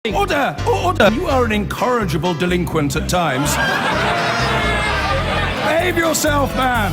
Order! Order! You are an incorrigible delinquent at times. Behave yourself, man!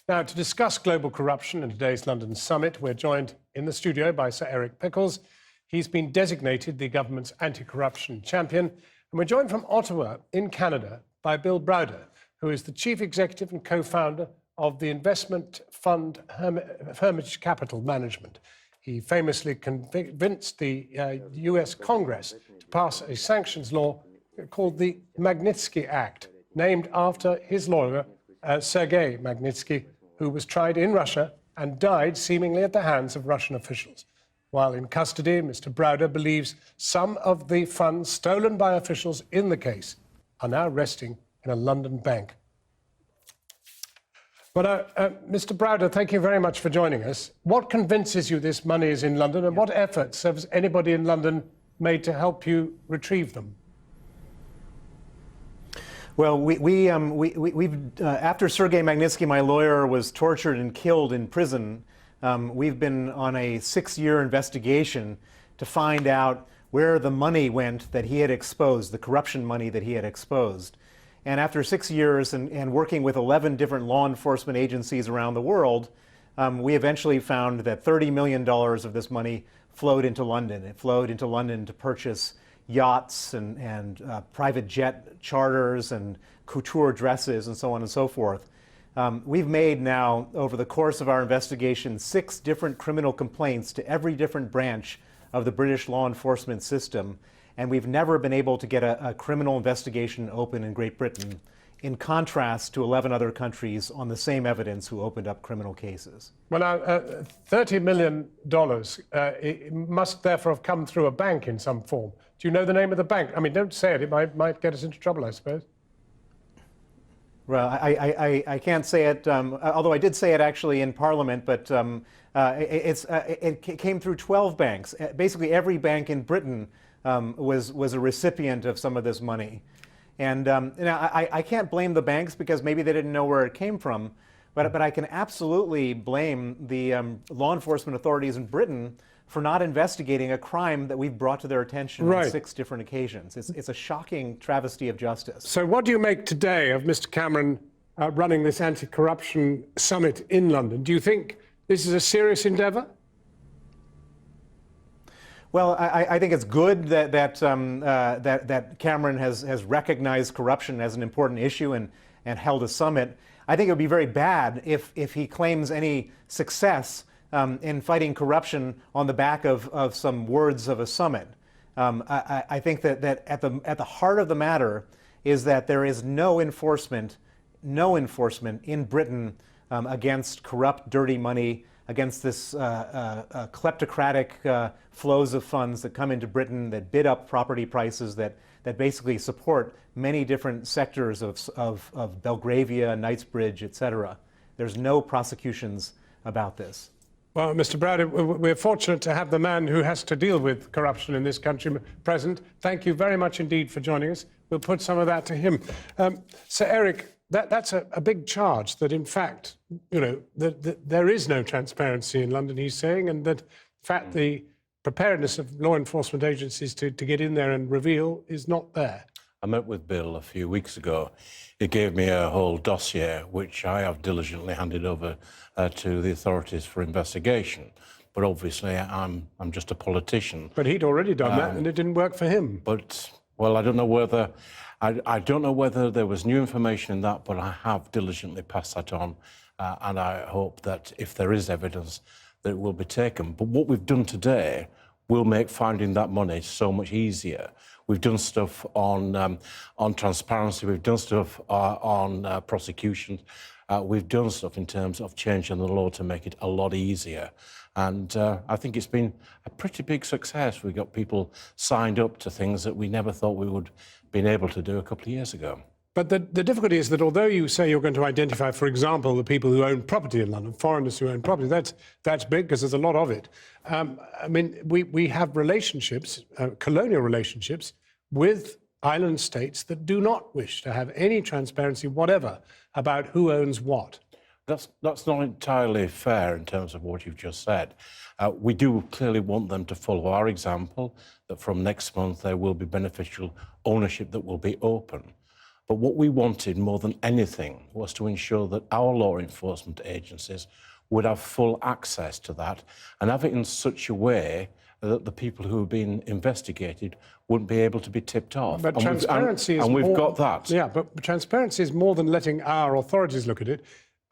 Now, to discuss global corruption in today's London summit, we're joined in the studio by Sir Eric Pickles. He's been designated the government's anti-corruption champion. And we're joined from Ottawa in Canada by Bill Browder, who is the chief executive and co-founder of the investment fund Hermitage Capital Management. He famously convinced the US Congress to pass a sanctions law called the Magnitsky Act, named after his lawyer, Sergei Magnitsky, who was tried in Russia and died seemingly at the hands of Russian officials. While in custody, Mr. Browder believes some of the funds stolen by officials in the case are now resting in a London bank. But Mr. Browder, thank you very much for joining us. What convinces you this money is in London, and what efforts has anybody in London made to help you retrieve them? Well, after Sergei Magnitsky, my lawyer, was tortured and killed in prison, we've been on a 6-year investigation to find out where the money went that he had exposed, the corruption money that he had exposed. And after 6 years and working with 11 different law enforcement agencies around the world, we eventually found that $30 million of this money flowed into London. It flowed into London to purchase yachts and private jet charters and couture dresses and so on and so forth. We've made now, over the course of our investigation, 6 different criminal complaints to every different branch of the British law enforcement system, and we've never been able to get a criminal investigation open in Great Britain, in contrast to 11 other countries on the same evidence who opened up criminal cases. Well, now, $30 million it must therefore have come through a bank in some form. Do you know the name of the bank? I mean, don't say it. It might get us into trouble, I suppose. Well, I can't say it, although I did say it actually in Parliament, but it came through 12 banks. Basically, every bank in Britain was a recipient of some of this money. And now I can't blame the banks because maybe they didn't know where it came from, but I can absolutely blame the law enforcement authorities in Britain for not investigating a crime that we've brought to their attention on 6 different occasions. It's a shocking travesty of justice. So what do you make today of Mr. Cameron running this anti-corruption summit in London? Do you think this is a serious endeavour? Well, I think it's good that Cameron has recognized corruption as an important issue and held a summit. I think it would be very bad if he claims any success in fighting corruption on the back of some words of a summit. I think that at the heart of the matter is that there is no enforcement in Britain against corrupt, dirty money, against this kleptocratic flows of funds that come into Britain that bid up property prices that basically support many different sectors of Belgravia, Knightsbridge, etc. There's no prosecutions about this. Well, Mr. Browder, we're fortunate to have the man who has to deal with corruption in this country present. Thank you very much indeed for joining us. We'll put some of that to him. Sir Eric, that's a big charge that, in fact, there is no transparency in London, he's saying, and that, in fact, the preparedness of law enforcement agencies to get in there and reveal is not there. I met with Bill a few weeks ago. He gave me a whole dossier, which I have diligently handed over to the authorities for investigation. But obviously, I'm just a politician. But he'd already done that, and it didn't work for him. But, well, I don't know whether there was new information in that, but I have diligently passed that on, and I hope that if there is evidence, that it will be taken. But what we've done today will make finding that money so much easier. We've done stuff on transparency. We've done stuff on prosecution. We've done stuff in terms of changing the law to make it a lot easier. And I think it's been a pretty big success. We've got people signed up to things that we never thought we would been able to do a couple of years ago. But the difficulty is that although you say you're going to identify, for example, the people who own property in London, foreigners who own property, that's big because there's a lot of it. I mean, we have relationships, colonial relationships, with island states that do not wish to have any transparency whatever about who owns what. That's not entirely fair in terms of what you've just said. We do clearly want them to follow our example, that from next month there will be beneficial ownership that will be open. But what we wanted more than anything was to ensure that our law enforcement agencies would have full access to that and have it in such a way that the people who have been investigated wouldn't be able to be tipped off. But transparency is we've more, got that. Yeah, but transparency is more than letting our authorities look at it.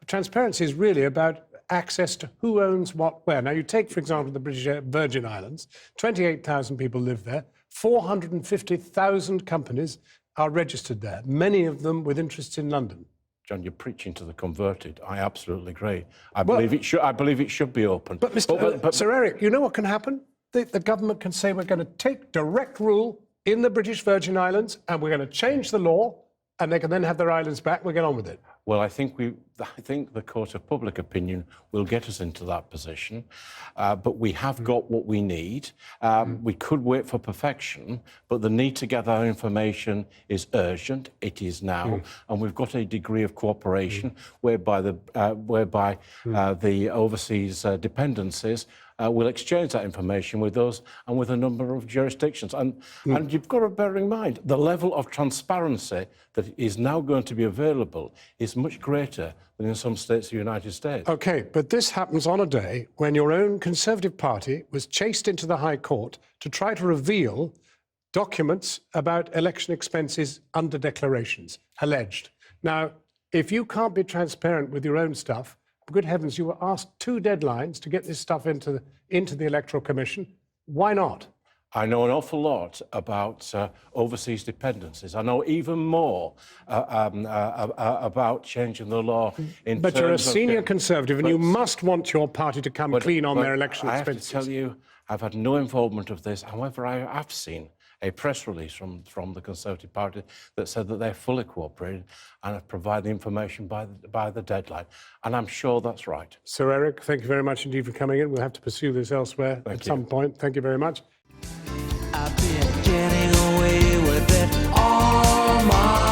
Transparency is really about access to who owns what where. Now, you take, for example, the British Virgin Islands. 28,000 people live there. 450,000 companies are registered there, many of them with interests in London. John, you're preaching to the converted. I absolutely agree. I believe it should be open. But, Sir Eric, you know what can happen? The government can say we're going to take direct rule in the British Virgin Islands and we're going to change the law, and they can then have their islands back. We'll get on with it. Well, I think the court of public opinion will get us into that position, but we have got what we need. We could wait for perfection, but the need to get that information is urgent. It is now, and we've got a degree of cooperation whereby the overseas dependencies will exchange that information with us and with a number of jurisdictions. And you've got to bear in mind, the level of transparency that is now going to be available is much greater than in some states of the United States. OK, but this happens on a day when your own Conservative Party was chased into the High Court to try to reveal documents about election expenses under declarations, alleged. Now, if you can't be transparent with your own stuff, good heavens, you were asked 2 deadlines to get this stuff into the Electoral Commission. Why not? I know an awful lot about overseas dependencies. I know even more about changing the law in But you're a senior Conservative and you must want your party to come clean on their election expenses. I have to tell you, I've had no involvement of this. However, I have seen a press release from the Conservative Party that said that they're fully cooperated and have provided the information by the deadline. And I'm sure that's right. Sir Eric, thank you very much indeed for coming in. We'll have to pursue this elsewhere at some point. Thank you very much. I've been getting away with it all my